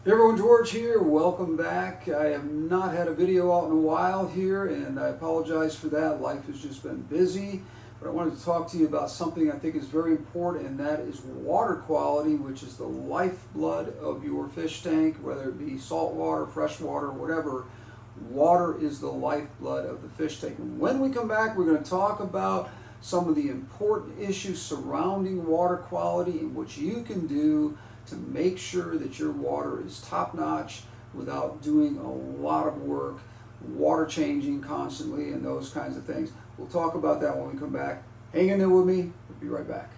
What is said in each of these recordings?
Hey everyone, George here. Welcome back. I have not had a video out in a while here, and I apologize for that. Life has just been busy, but I wanted to talk to you about something I think is very important, and that is water quality, which is the lifeblood of your fish tank, whether it be salt water, fresh water, whatever. Water is the lifeblood of the fish tank. And when we come back, we're going to talk about some of the important issues surrounding water quality and what you can do to make sure that your water is top-notch without doing a lot of work, water changing constantly, and those kinds of things. We'll talk about that when we come back. Hang in there with me. We'll be right back.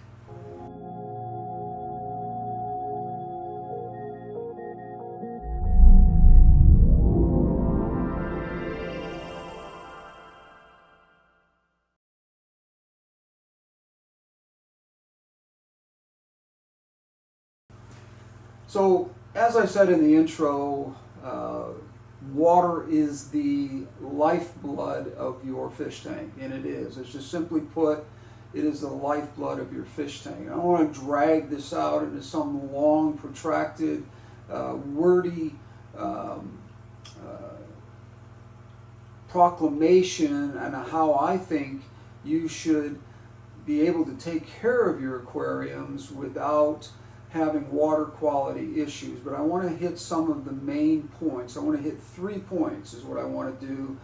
So, as I said in the intro, water is the lifeblood of your fish tank, and it is. It's just simply put, it is the lifeblood of your fish tank. I don't want to drag this out into some long, protracted, wordy proclamation on how I think you should be able to take care of your aquariums without having water quality issues. But I want to hit some of the main points. I want to hit 3 points is what I want to do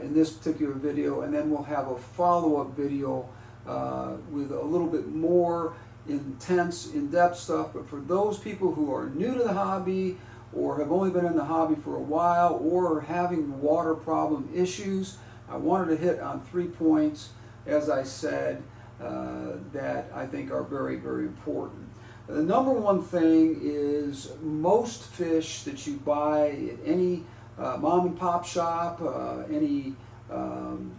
in this particular video, and then we'll have a follow-up video with a little bit more intense, in-depth stuff. But for those people who are new to the hobby or have only been in the hobby for a while or are having water problem issues, I wanted to hit on 3 points, as I said, that I think are very, very important. The number one thing is most fish that you buy at any mom and pop shop, any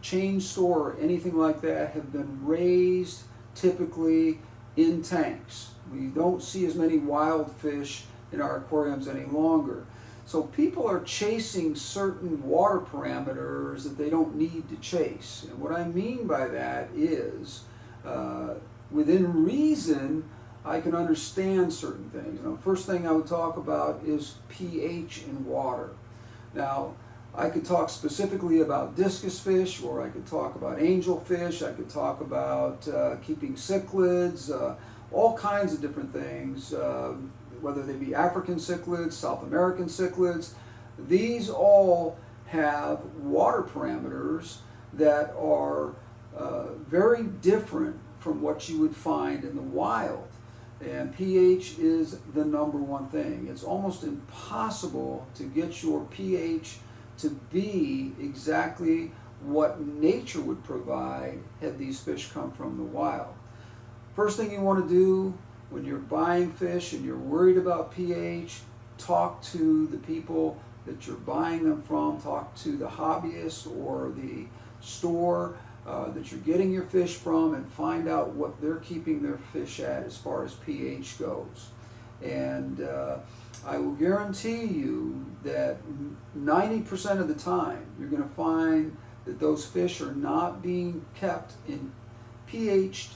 chain store, or anything like that have been raised typically in tanks. We don't see as many wild fish in our aquariums any longer. So people are chasing certain water parameters that they don't need to chase. And what I mean by that is, within reason, I can understand certain things. Now, first thing I would talk about is pH in water. Now, I could talk specifically about discus fish, or I could talk about angelfish, I could talk about keeping cichlids, all kinds of different things, whether they be African cichlids, South American cichlids. These all have water parameters that are very different from what you would find in the wild. And pH is the number one thing. It's almost impossible to get your pH to be exactly what nature would provide had these fish come from the wild. First thing you want to do when you're buying fish and you're worried about pH, talk to the people that you're buying them from, talk to the hobbyist or the store that you're getting your fish from, and find out what they're keeping their fish at as far as pH goes. And I will guarantee you that 90% of the time you're going to find that those fish are not being kept in pH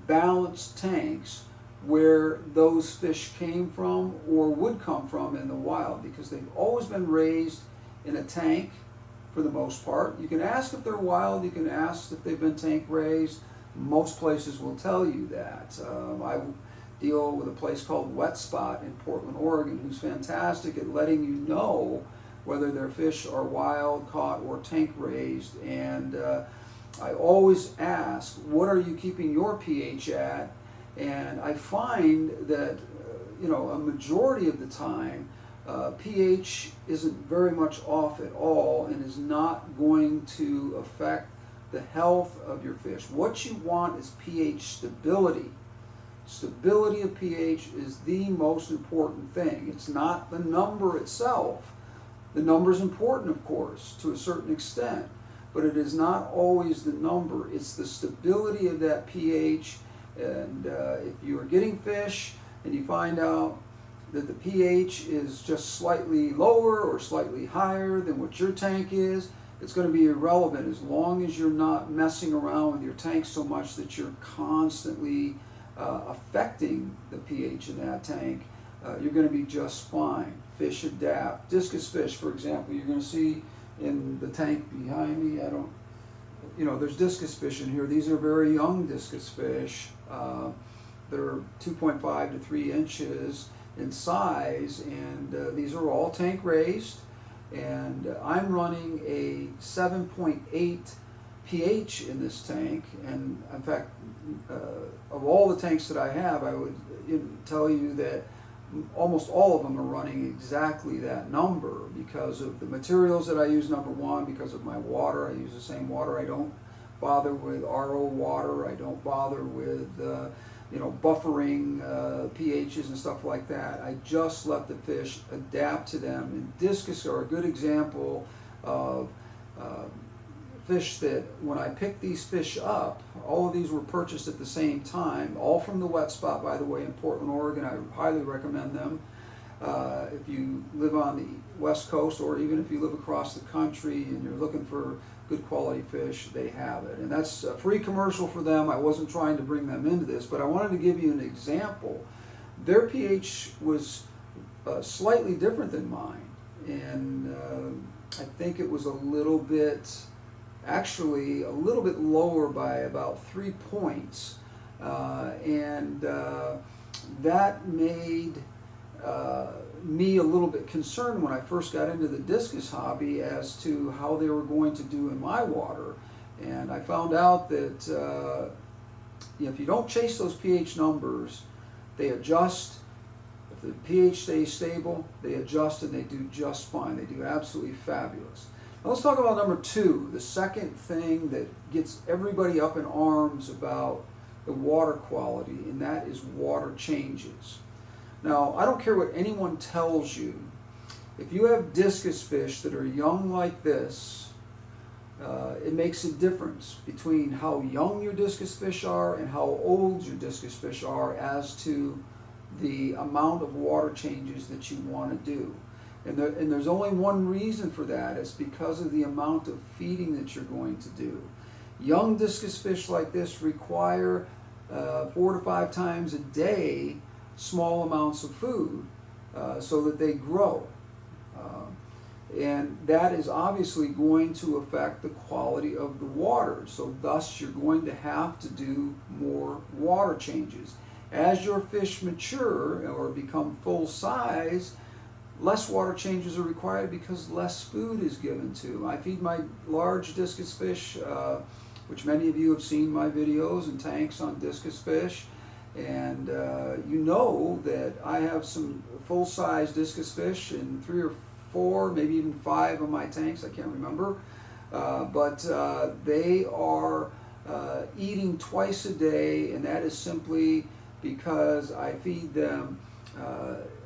balanced tanks where those fish came from or would come from in the wild, because they've always been raised in a tank. For the most part, you can ask if they're wild, you can ask if they've been tank raised. Most places will tell you that. I deal with a place called Wet Spot in Portland, Oregon, who's fantastic at letting you know whether their fish are wild caught or tank raised. And I always ask, what are you keeping your pH at? And I find that a majority of the time pH isn't very much off at all and is not going to affect the health of your fish. What you want is pH stability. Stability of pH is the most important thing. It's not the number itself. The number is important, of course, to a certain extent, but it is not always the number. It's the stability of that pH. And if you are getting fish and you find out that the pH is just slightly lower or slightly higher than what your tank is, it's going to be irrelevant as long as you're not messing around with your tank so much that you're constantly affecting the pH in that tank. you're going to be just fine. Fish adapt. Discus fish, for example, you're going to see in the tank behind me, there's discus fish in here. These are very young discus fish. They're 2.5 to 3 inches in size, and these are all tank raised. And I'm running a 7.8 pH in this tank, and in fact, of all the tanks that I have, I would tell you that almost all of them are running exactly that number because of the materials that I use, number one, because of my water. I use the same water. I don't bother with RO water. I don't bother with buffering pHs and stuff like that. I just let the fish adapt to them. And discus are a good example of fish that when I picked these fish up, all of these were purchased at the same time, all from the Wet Spot, by the way, in Portland, Oregon. I highly recommend them. If you live on the West Coast, or even if you live across the country and you're looking for good quality fish, they have it. And that's a free commercial for them. I wasn't trying to bring them into this, but I wanted to give you an example. Their pH was slightly different than mine, and I think it was a little bit lower by about 3 points, and that made me a little bit concerned when I first got into the discus hobby as to how they were going to do in my water. And I found out that if you don't chase those pH numbers, they adjust. If the pH stays stable, they adjust and they do just fine. They do absolutely fabulous. Now let's talk about number two, the second thing that gets everybody up in arms about the water quality, and that is water changes. Now, I don't care what anyone tells you. If you have discus fish that are young like this, it makes a difference between how young your discus fish are and how old your discus fish are as to the amount of water changes that you want to do. And there's only one reason for that. It's because of the amount of feeding that you're going to do. Young discus fish like this require 4 to 5 times a day small amounts of food so that they grow. And that is obviously going to affect the quality of the water. So thus you're going to have to do more water changes. As your fish mature or become full size, less water changes are required because less food is given to. I feed my large discus fish, which many of you have seen my videos and tanks on discus fish. And you know that I have some full-size discus fish in 3 or 4, maybe even 5 of my tanks. I can't remember. But they are eating twice a day, and that is simply because I feed them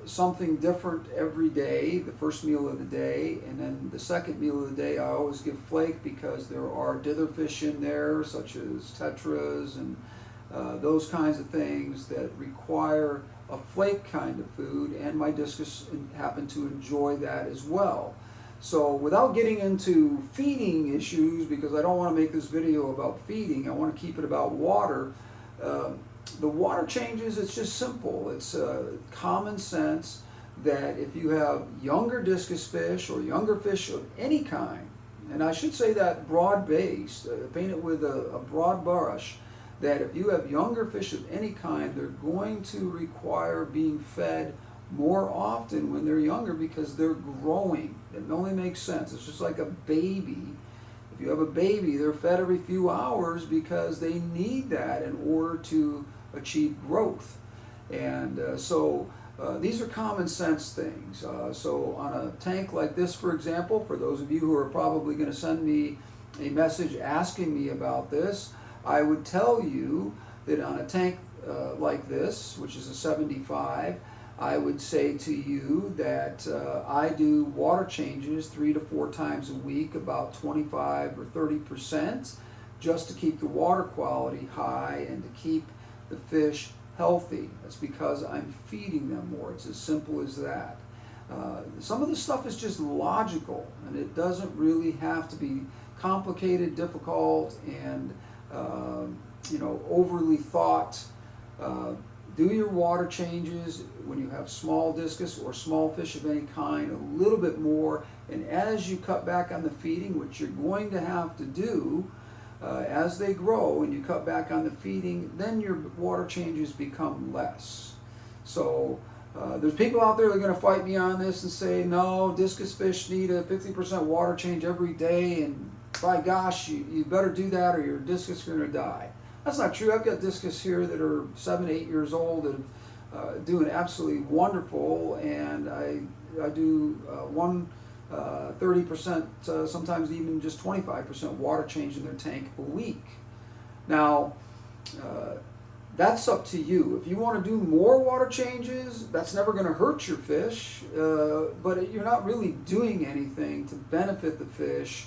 something different every day, the first meal of the day, and then the second meal of the day I always give flake because there are ditherfish in there, such as tetras and those kinds of things that require a flake kind of food, and my discus happen to enjoy that as well. So without getting into feeding issues, because I don't want to make this video about feeding, I want to keep it about water. The water changes, it's just simple. It's common sense that if you have younger discus fish or younger fish of any kind, and I should say that broad-based, paint it with a broad brush, that if you have younger fish of any kind, they're going to require being fed more often when they're younger because they're growing. It only makes sense. It's just like a baby. If you have a baby, they're fed every few hours because they need that in order to achieve growth. And so these are common sense things. So on a tank like this, for example, for those of you who are probably going to send me a message asking me about this, I would tell you that on a tank like this, which is a 75, I would say to you that I do water changes 3 to 4 times a week, about 25 or 30%, just to keep the water quality high and to keep the fish healthy. That's because I'm feeding them more. It's as simple as that. Some of the stuff is just logical, and it doesn't really have to be complicated, difficult, and overly thought. do your water changes when you have small discus or small fish of any kind a little bit more, and as you cut back on the feeding, which you're going to have to do as they grow, and you cut back on the feeding, then your water changes become less. So there's people out there that are going to fight me on this and say, no, discus fish need a 50% water change every day, and by gosh, you better do that or your discus is going to die. That's not true. I've got discus here that are 7, 8 years old and doing absolutely wonderful, and I do 30%, sometimes even just 25% water change in their tank a week. Now, that's up to you. If you want to do more water changes, that's never going to hurt your fish, but you're not really doing anything to benefit the fish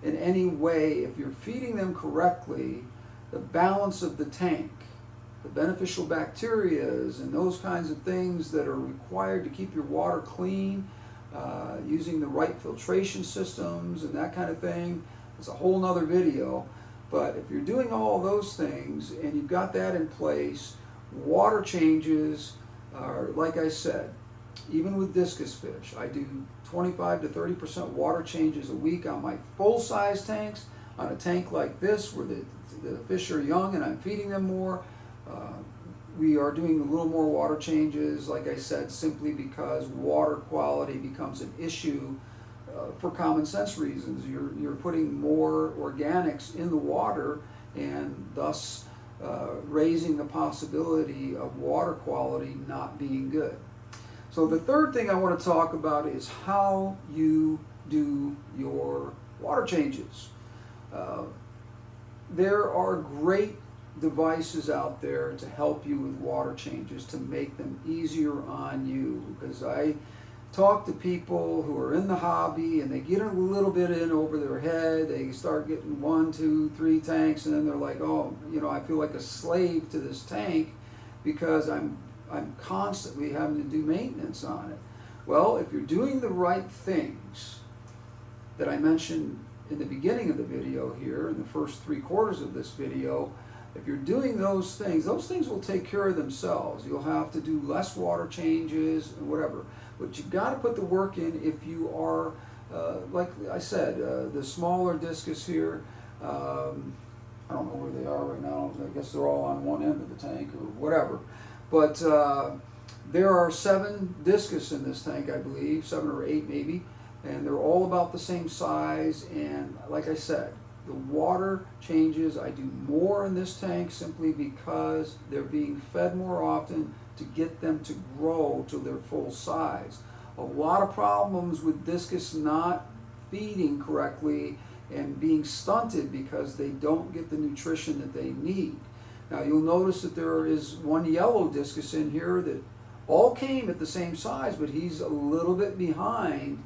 in any way. If you're feeding them correctly, the balance of the tank, the beneficial bacterias and those kinds of things that are required to keep your water clean, using the right filtration systems and that kind of thing, it's a whole nother video. But if you're doing all those things and you've got that in place, water changes are, like I said, even with discus fish, I do 25 to 30% water changes a week on my full-size tanks. On a tank like this, where the fish are young and I'm feeding them more, we are doing a little more water changes, like I said, simply because water quality becomes an issue for common sense reasons. You're putting more organics in the water and thus raising the possibility of water quality not being good. So the third thing I want to talk about is how you do your water changes. There are great devices out there to help you with water changes, to make them easier on you, because I talk to people who are in the hobby and they get a little bit in over their head. They start getting 1, 2, 3 tanks, and then they're like, oh, you know, I feel like a slave to this tank because I'm constantly having to do maintenance on it. Well, if you're doing the right things that I mentioned in the beginning of the video here, in the first 3/4 of this video, if you're doing those things will take care of themselves. You'll have to do less water changes and whatever. But you've got to put the work in if you are, like I said, the smaller discus here, I don't know where they are right now. I guess they're all on one end of the tank or whatever. But there are 7 discus in this tank, I believe, 7 or 8 maybe, and they're all about the same size. And like I said, the water changes, I do more in this tank simply because they're being fed more often to get them to grow to their full size. A lot of problems with discus not feeding correctly and being stunted because they don't get the nutrition that they need. Now you'll notice that there is one yellow discus in here that all came at the same size, but he's a little bit behind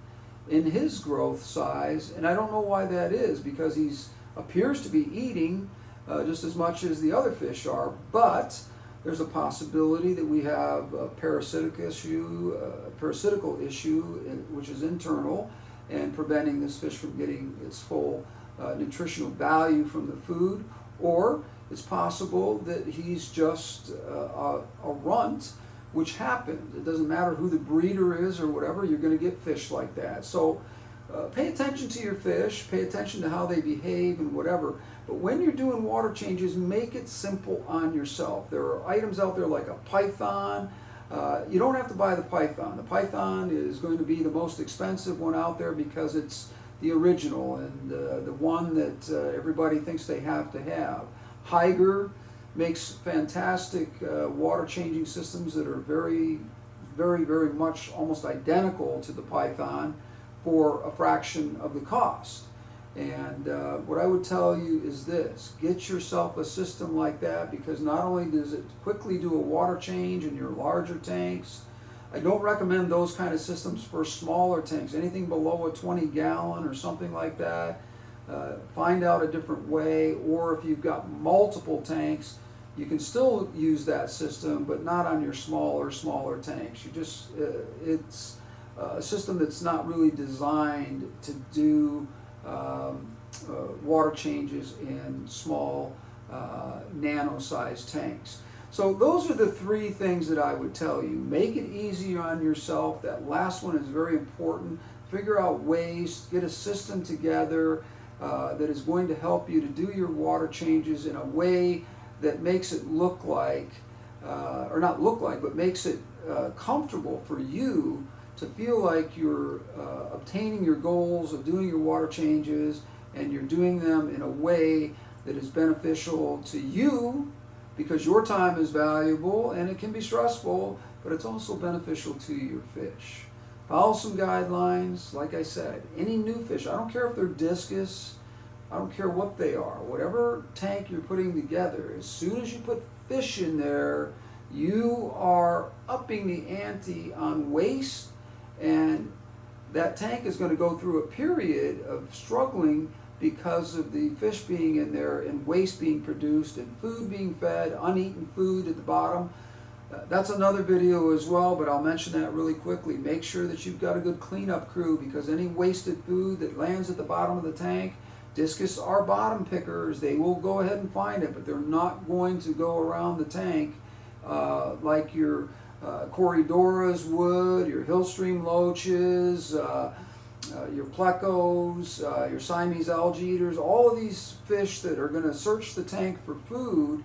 in his growth size, and I don't know why that is, because he appears to be eating just as much as the other fish are, but there's a possibility that we have a parasitical issue, which is internal and preventing this fish from getting its full nutritional value from the food, or it's possible that he's just a runt, which happens. It doesn't matter who the breeder is or whatever, you're going to get fish like that. So pay attention to your fish, pay attention to how they behave and whatever. But when you're doing water changes, make it simple on yourself. There are items out there like a python. You don't have to buy the python. The python is going to be the most expensive one out there because it's the original and the one that everybody thinks they have to have. Higer makes fantastic water changing systems that are very, very, very much almost identical to the python for a fraction of the cost. And what I would tell you is this: get yourself a system like that, because not only does it quickly do a water change in your larger tanks, I don't recommend those kind of systems for smaller tanks. Anything below a 20-gallon or something like that, find out a different way. Or if you've got multiple tanks, you can still use that system, but not on your smaller tanks. You just it's a system that's not really designed to do water changes in small nano-sized tanks. So those are the three things that I would tell you. Make it easier on yourself. That last one is very important. Figure out ways, get a system together that is going to help you to do your water changes in a way that makes it look like, or not look like, but makes it comfortable for you to feel like you're obtaining your goals of doing your water changes, and you're doing them in a way that is beneficial to you, because your time is valuable and it can be stressful, but it's also beneficial to your fish. Follow some guidelines. Like I said, any new fish, I don't care if they're discus, I don't care what they are, whatever tank you're putting together, as soon as you put fish in there, you are upping the ante on waste, and that tank is going to go through a period of struggling because of the fish being in there and waste being produced and food being fed, uneaten food at the bottom. That's another video as well, but I'll mention that really quickly. Make sure that you've got a good cleanup crew, because any wasted food that lands at the bottom of the tank, discus are bottom pickers. They will go ahead and find it, but they're not going to go around the tank like your Corridoras would, your Hillstream loaches, your plecos, your Siamese algae eaters. All of these fish that are going to search the tank for food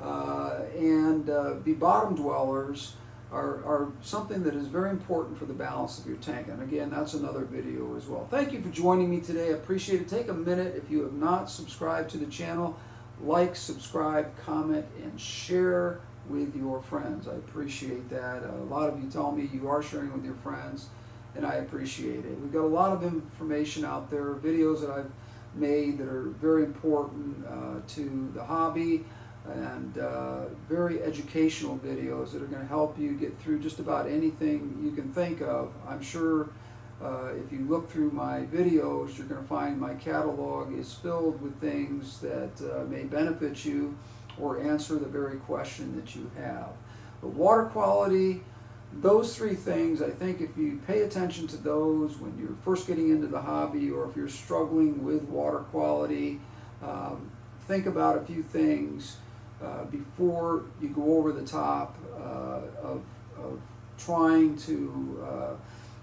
and be bottom dwellers are something that is very important for the balance of your tank. And again, that's another video as well. Thank you for joining me today. I appreciate it. Take a minute, if you have not subscribed to the channel, like, subscribe, comment, and share with your friends. I appreciate that. A lot of you tell me you are sharing with your friends, and I appreciate it. We've got a lot of information out there, videos that I've made that are very important to the hobby, and very educational videos that are going to help you get through just about anything you can think of. I'm sure if you look through my videos, you're going to find my catalog is filled with things that may benefit you or answer the very question that you have. But water quality, those three things, I think if you pay attention to those when you're first getting into the hobby, or if you're struggling with water quality, think about a few things before you go over the top of trying to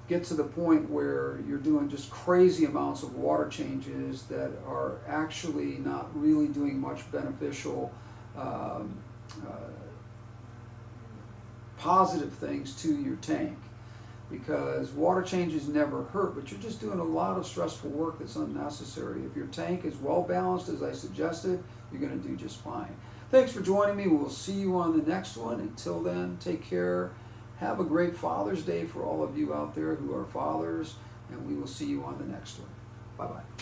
get to the point where you're doing just crazy amounts of water changes that are actually not really doing much beneficial positive things to your tank. Because water changes never hurt, but you're just doing a lot of stressful work that's unnecessary. If your tank is well balanced, as I suggested, you're going to do just fine. Thanks for joining me. We'll see you on the next one. Until then, take care. Have a great Father's Day for all of you out there who are fathers, and we will see you on the next one. Bye-bye.